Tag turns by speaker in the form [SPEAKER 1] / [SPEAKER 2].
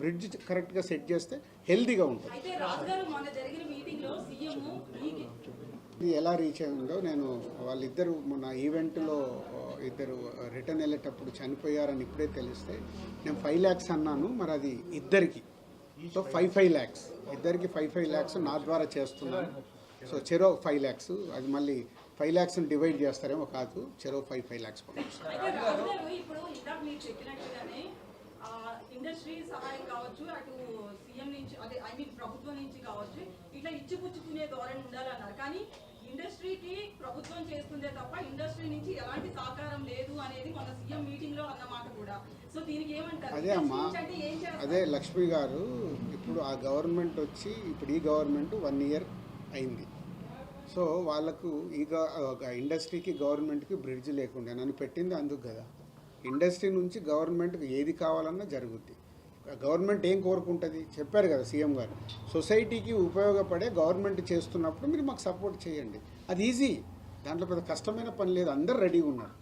[SPEAKER 1] Bridge కరెక్ట్గా set చేస్తే హెల్తీగా ఉంటుంది. ఇది ఎలా రీచ్ అయిందో నేను వాళ్ళిద్దరు మొన్న ఈవెంట్లో ఇద్దరు రిటర్న్ వెళ్ళేటప్పుడు చనిపోయారని ఇప్పుడే తెలిస్తే నేను 5 lakhs అన్నాను. మరి అది ఇద్దరికి, సో 5 lakhs ఇద్దరికి 5 lakhs నా ద్వారా చేస్తున్నాను. సో చెరో 5 lakhs, అది మళ్ళీ 5 lakhs డివైడ్ చేస్తారేమో కాదు, చెరో 5 lakhs
[SPEAKER 2] ఇండస్ట్రీ సహాయం కావచ్చు, అటు సీఎం నుంచి అదే ప్రభుత్వం నుంచి కావచ్చు, ఇట్లా ఇచ్చిపుచ్చుకునే ధోరణి ఉండాలన్నారు. కానీ ఇండస్ట్రీకి ప్రభుత్వం చేస్తుందే తప్ప ఇండస్ట్రీ నుంచి ఎలాంటి సహకారం లేదు అనేది మన సీఎం మీటింగ్ లో అన్నమాట కూడా. సో దీనికి ఏమంటారు?
[SPEAKER 1] అదే అమ్మా, అదే లక్ష్మి గారు, ఇప్పుడు ఆ గవర్నమెంట్ వచ్చి ఇప్పుడు ఈ గవర్నమెంట్ 1 year అయింది. సో వాళ్ళకు ఇండస్ట్రీకి గవర్నమెంట్కి బ్రిడ్జ్ లేకుండా నన్ను పెట్టింది అందుకు కదా. ఇండస్ట్రీ నుంచి గవర్నమెంట్కి ఏది కావాలన్నా జరుగుద్ది. గవర్నమెంట్ ఏం కోరుకుంటుంది చెప్పారు కదా సీఎం గారు, సొసైటీకి ఉపయోగపడే గవర్నమెంట్ చేస్తున్నప్పుడు మీరు మాకు సపోర్ట్ చేయండి. అది ఈజీ, దాంట్లో పెద్ద కష్టమైన పని లేదు, అందరు రెడీగా ఉన్నారు.